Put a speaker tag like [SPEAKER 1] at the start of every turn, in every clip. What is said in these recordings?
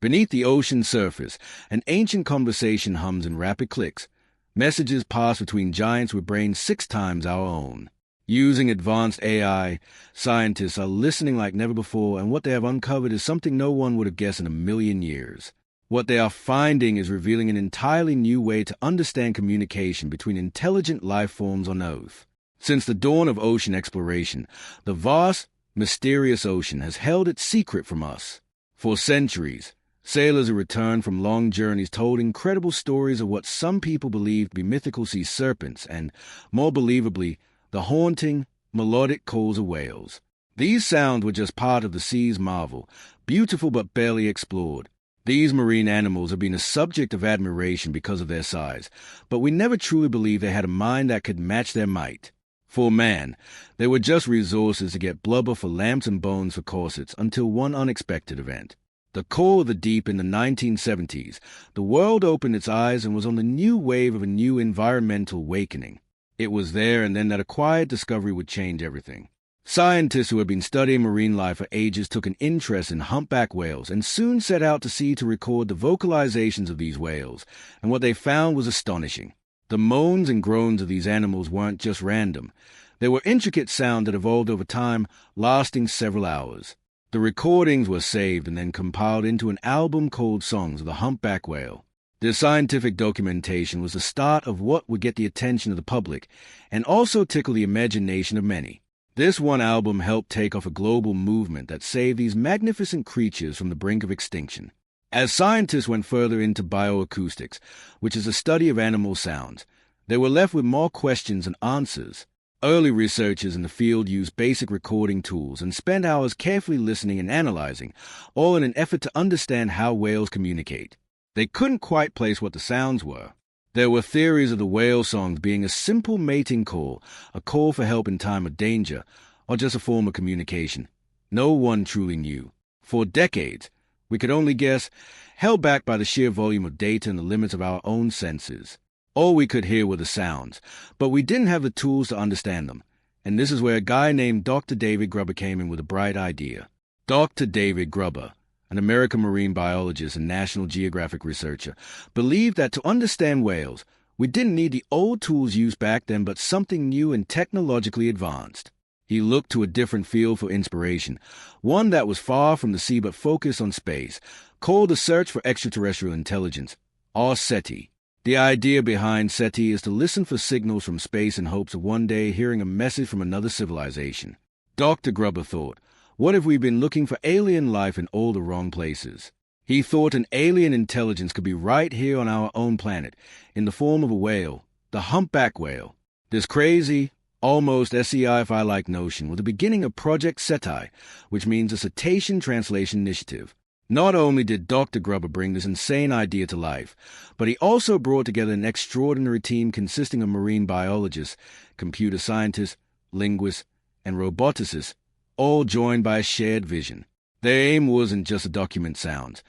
[SPEAKER 1] Beneath the ocean surface, an ancient conversation hums in rapid clicks. Messages pass between giants with brains 6 times our own. Using advanced AI, scientists are listening like never before, and what they have uncovered is something no one would have guessed in a million years. What they are finding is revealing an entirely new way to understand communication between intelligent life forms on Earth. Since the dawn of ocean exploration, the vast, mysterious ocean has held its secret from us. For centuries, sailors who returned from long journeys told incredible stories of what some people believed to be mythical sea serpents and, more believably, the haunting, melodic calls of whales. These sounds were just part of the sea's marvel, beautiful but barely explored. These marine animals have been a subject of admiration because of their size, but we never truly believed they had a mind that could match their might. For man, they were just resources to get blubber for lamps and bones for corsets until one unexpected event. The core of the deep in the 1970s, the world opened its eyes and was on the new wave of a new environmental awakening. It was there and then that a quiet discovery would change everything. Scientists who had been studying marine life for ages took an interest in humpback whales and soon set out to sea to record the vocalizations of these whales, and what they found was astonishing. The moans and groans of these animals weren't just random. They were intricate sounds that evolved over time, lasting several hours. The recordings were saved and then compiled into an album called Songs of the Humpback Whale. This scientific documentation was the start of what would get the attention of the public and also tickle the imagination of many. This one album helped take off a global movement that saved these magnificent creatures from the brink of extinction. As scientists went further into bioacoustics, which is a study of animal sounds, they were left with more questions than answers. Early researchers in the field used basic recording tools and spent hours carefully listening and analyzing, all in an effort to understand how whales communicate. They couldn't quite place what the sounds were. There were theories of the whale songs being a simple mating call, a call for help in time of danger, or just a form of communication. No one truly knew. For decades, we could only guess, held back by the sheer volume of data and the limits of our own senses. All we could hear were the sounds, but we didn't have the tools to understand them. And this is where a guy named Dr. David Gruber came in with a bright idea. Dr. David Gruber, an American marine biologist and National Geographic researcher, believed that to understand whales, we didn't need the old tools used back then but something new and technologically advanced. He looked to a different field for inspiration, one that was far from the sea but focused on space, called the Search for Extraterrestrial Intelligence, or SETI. The idea behind SETI is to listen for signals from space in hopes of one day hearing a message from another civilization. Dr. Gruber thought, what if we've been looking for alien life in all the wrong places? He thought an alien intelligence could be right here on our own planet, in the form of a whale, the humpback whale. This crazy, almost sci-fi-like notion was the beginning of Project SETI, which means a Cetacean Translation Initiative. Not only did Dr. Gruber bring this insane idea to life, but he also brought together an extraordinary team consisting of marine biologists, computer scientists, linguists, and roboticists, all joined by a shared vision. Their aim wasn't just to document sounds.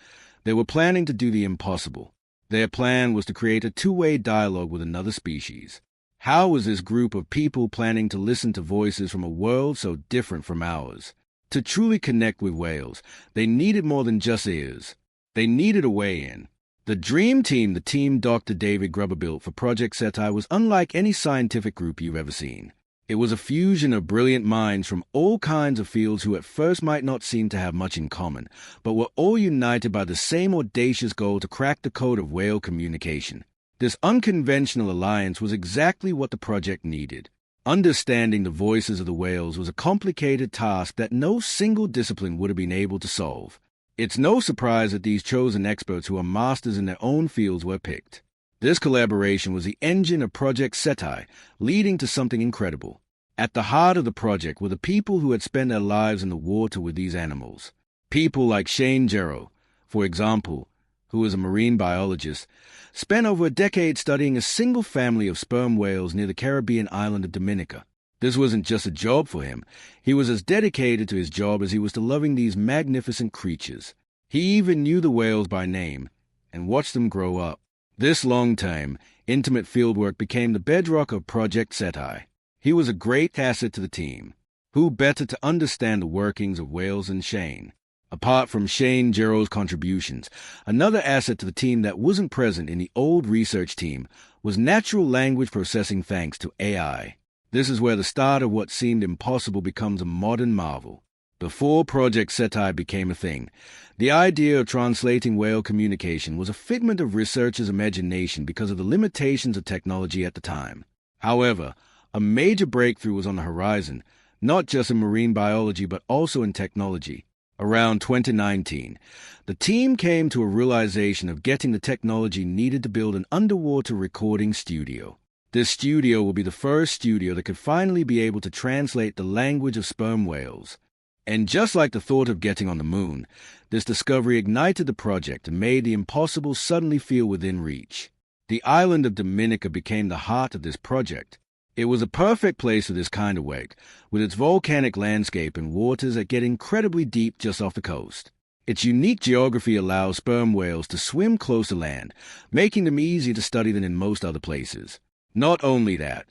[SPEAKER 1] They were planning to do the impossible. Their plan was to create a two-way dialogue with another species. How was this group of people planning to listen to voices from a world so different from ours? To truly connect with whales, they needed more than just ears. They needed a way in. The dream team the team Dr. David Gruber built for Project SETI was unlike any scientific group you've ever seen. It was a fusion of brilliant minds from all kinds of fields who at first might not seem to have much in common, but were all united by the same audacious goal to crack the code of whale communication. This unconventional alliance was exactly what the project needed. Understanding the voices of the whales was a complicated task that no single discipline would have been able to solve. It's no surprise that these chosen experts who are masters in their own fields were picked. This collaboration was the engine of Project SETI, leading to something incredible. At the heart of the project were the people who had spent their lives in the water with these animals. People like Shane Jarrow, for example, who is a marine biologist, spent over a decade studying a single family of sperm whales near the Caribbean island of Dominica. This wasn't just a job for him. He was as dedicated to his job as he was to loving these magnificent creatures. He even knew the whales by name and watched them grow up. This long-term, intimate fieldwork became the bedrock of Project SETI. He was a great asset to the team. Who better to understand the workings of whales than Shane? Apart from Shane Jarrell's contributions, another asset to the team that wasn't present in the old research team was natural language processing thanks to AI. This is where the start of what seemed impossible becomes a modern marvel. Before Project Setai became a thing, the idea of translating whale communication was a figment of researchers' imagination because of the limitations of technology at the time. However, a major breakthrough was on the horizon, not just in marine biology but also in technology. Around 2019, the team came to a realization of getting the technology needed to build an underwater recording studio. This studio will be the first studio that could finally be able to translate the language of sperm whales. And just like the thought of getting on the moon, this discovery ignited the project and made the impossible suddenly feel within reach. The island of Dominica became the heart of this project. It was a perfect place for this kind of work, with its volcanic landscape and waters that get incredibly deep just off the coast. Its unique geography allows sperm whales to swim close to land, making them easier to study than in most other places. Not only that,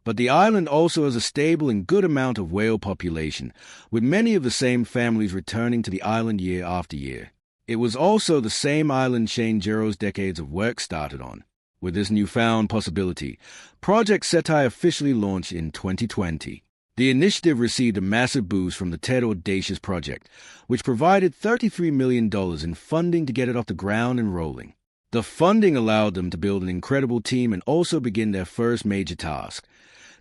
[SPEAKER 1] but the island also has a stable and good amount of whale population, with many of the same families returning to the island year after year. It was also the same island Shane Jarrell's decades of work started on. With this newfound possibility, Project Setai officially launched in 2020. The initiative received a massive boost from the TED Audacious project, which provided $33 million in funding to get it off the ground and rolling. The funding allowed them to build an incredible team and also begin their first major task,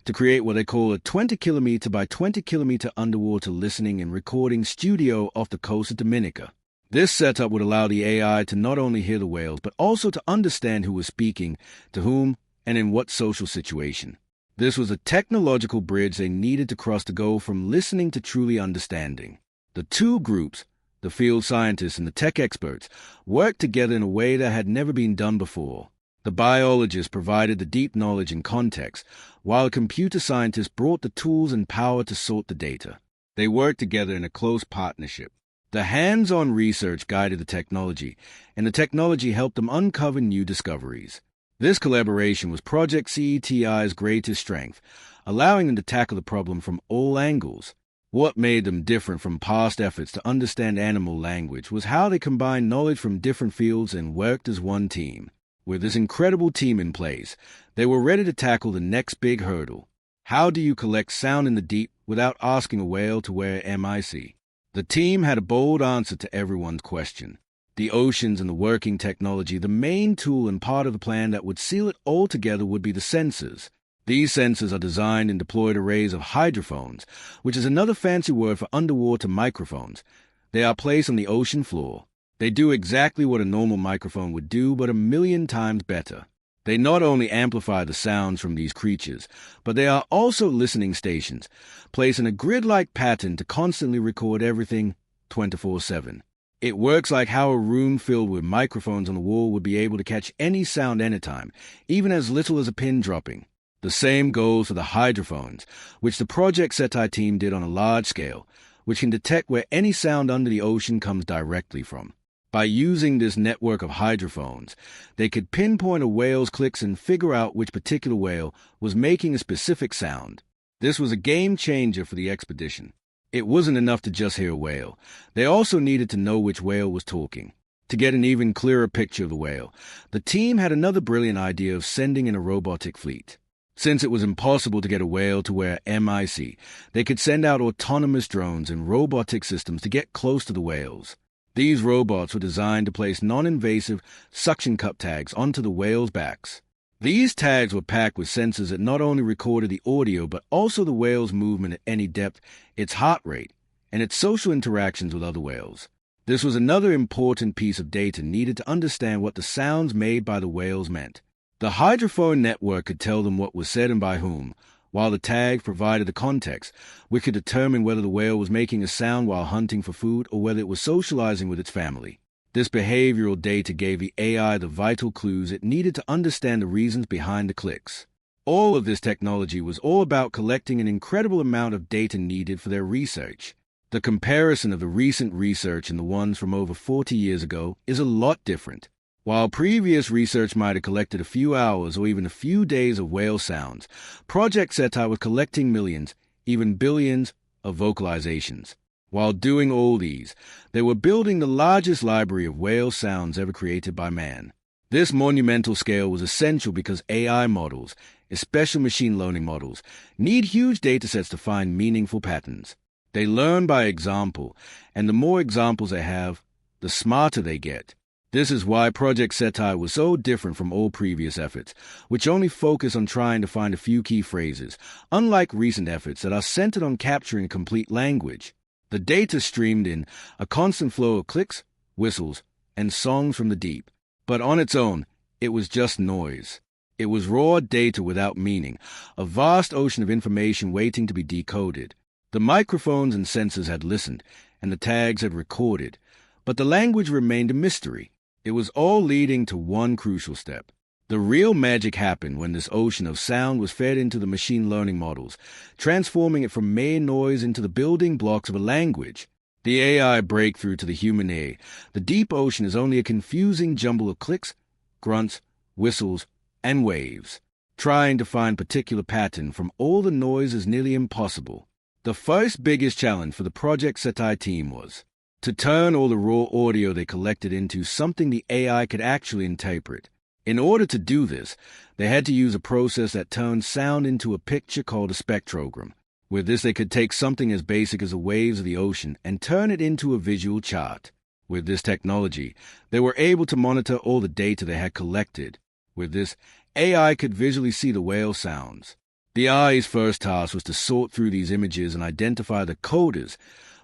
[SPEAKER 1] to create what they call a 20-kilometer by 20-kilometer underwater listening and recording studio off the coast of Dominica. This setup would allow the AI to not only hear the whales, but also to understand who was speaking, to whom, and in what social situation. This was a technological bridge they needed to cross to go from listening to truly understanding. The two groups, the field scientists and the tech experts, worked together in a way that had never been done before. The biologists provided the deep knowledge and context, while the computer scientists brought the tools and power to sort the data. They worked together in a close partnership. The hands-on research guided the technology, and the technology helped them uncover new discoveries. This collaboration was Project CETI's greatest strength, allowing them to tackle the problem from all angles. What made them different from past efforts to understand animal language was how they combined knowledge from different fields and worked as one team. With this incredible team in place, they were ready to tackle the next big hurdle. How do you collect sound in the deep without asking a whale to wear MIC? The team had a bold answer to everyone's question. The oceans and the working technology, the main tool and part of the plan that would seal it all together would be the sensors. These sensors are designed and deployed arrays of hydrophones, which is another fancy word for underwater microphones. They are placed on the ocean floor. They do exactly what a normal microphone would do, but 1,000,000 times better. They not only amplify the sounds from these creatures, but they are also listening stations, placed in a grid-like pattern to constantly record everything 24/7. It works like how a room filled with microphones on the wall would be able to catch any sound anytime, even as little as a pin dropping. The same goes for the hydrophones, which the Project Setai team did on a large scale, which can detect where any sound under the ocean comes directly from. By using this network of hydrophones, they could pinpoint a whale's clicks and figure out which particular whale was making a specific sound. This was a game changer for the expedition. It wasn't enough to just hear a whale. They also needed to know which whale was talking. To get an even clearer picture of the whale, the team had another brilliant idea of sending in a robotic fleet. Since it was impossible to get a whale to wear MIC, they could send out autonomous drones and robotic systems to get close to the whales. These robots were designed to place non-invasive suction cup tags onto the whales' backs. These tags were packed with sensors that not only recorded the audio but also the whale's movement at any depth, its heart rate, and its social interactions with other whales. This was another important piece of data needed to understand what the sounds made by the whales meant. The hydrophone network could tell them what was said and by whom, while the tag provided the context, which could determine whether the whale was making a sound while hunting for food or whether it was socializing with its family. This behavioral data gave the AI the vital clues it needed to understand the reasons behind the clicks. All of this technology was all about collecting an incredible amount of data needed for their research. The comparison of the recent research and the ones from over 40 years ago is a lot different. While previous research might have collected a few hours or even a few days of whale sounds, Project Setai was collecting millions, even billions, of vocalizations. While doing all these, they were building the largest library of whale sounds ever created by man. This monumental scale was essential because AI models, especially machine learning models, need huge datasets to find meaningful patterns. They learn by example, and the more examples they have, the smarter they get. This is why Project Setai was so different from all previous efforts, which only focus on trying to find a few key phrases, unlike recent efforts that are centered on capturing a complete language. The data streamed in a constant flow of clicks, whistles, and songs from the deep. But on its own, it was just noise. It was raw data without meaning, a vast ocean of information waiting to be decoded. The microphones and sensors had listened, and the tags had recorded, but the language remained a mystery. It was all leading to one crucial step. The real magic happened when this ocean of sound was fed into the machine learning models, transforming it from mere noise into the building blocks of a language. The AI breakthrough to the human ear, the deep ocean is only a confusing jumble of clicks, grunts, whistles, and waves. Trying to find particular pattern from all the noise is nearly impossible. The first biggest challenge for the Project Setai team was to turn all the raw audio they collected into something the AI could actually interpret. In order to do this, they had to use a process that turned sound into a picture called a spectrogram. With this, they could take something as basic as the waves of the ocean and turn it into a visual chart. With this technology, they were able to monitor all the data they had collected. With this, AI could visually see the whale sounds. The AI's first task was to sort through these images and identify the coders,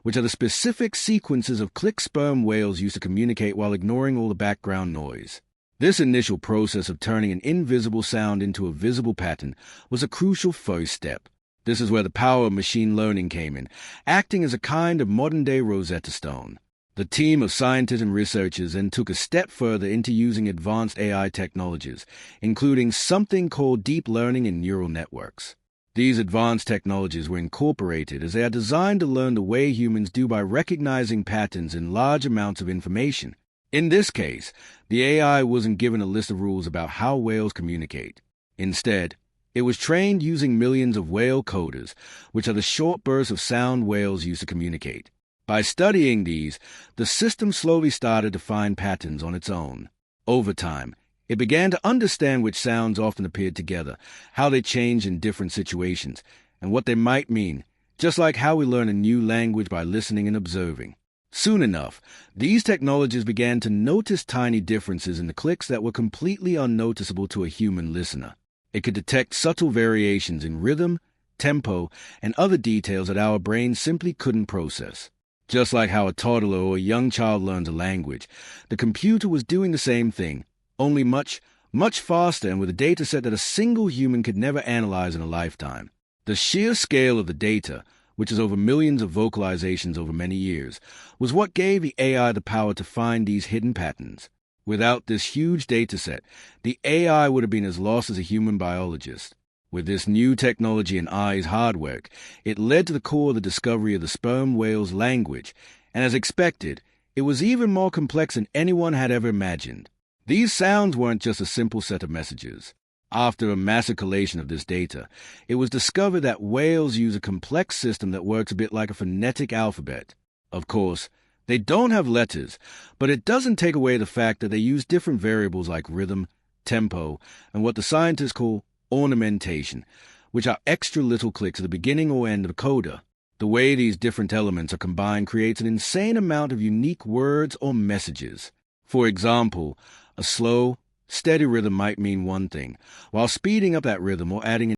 [SPEAKER 1] which are the specific sequences of click sperm whales used to communicate while ignoring all the background noise. This initial process of turning an invisible sound into a visible pattern was a crucial first step. This is where the power of machine learning came in, acting as a kind of modern-day Rosetta Stone. The team of scientists and researchers then took a step further into using advanced AI technologies, including something called deep learning and neural networks. These advanced technologies were incorporated as they are designed to learn the way humans do by recognizing patterns in large amounts of information. In this case, the AI wasn't given a list of rules about how whales communicate. Instead, it was trained using millions of whale coders, which are the short bursts of sound whales use to communicate. By studying these, the system slowly started to find patterns on its own. Over time, it began to understand which sounds often appeared together, how they changed in different situations, and what they might mean, just like how we learn a new language by listening and observing. Soon enough, these technologies began to notice tiny differences in the clicks that were completely unnoticeable to a human listener. It could detect subtle variations in rhythm, tempo, and other details that our brains simply couldn't process. Just like how a toddler or a young child learns a language, the computer was doing the same thing, only much, much faster and with a data set that a single human could never analyze in a lifetime. The sheer scale of the data, which is over millions of vocalizations over many years, was what gave the AI the power to find these hidden patterns. Without this huge data set, the AI would have been as lost as a human biologist. With this new technology and AI's hard work, it led to the core of the discovery of the sperm whale's language, and as expected, it was even more complex than anyone had ever imagined. These sounds weren't just a simple set of messages. After a massive collation of this data, it was discovered that whales use a complex system that works a bit like a phonetic alphabet. Of course, they don't have letters, but it doesn't take away the fact that they use different variables like rhythm, tempo, and what the scientists call ornamentation, which are extra little clicks at the beginning or end of a coda. The way these different elements are combined creates an insane amount of unique words or messages. For example, a slow, steady rhythm might mean one thing, while speeding up that rhythm or adding an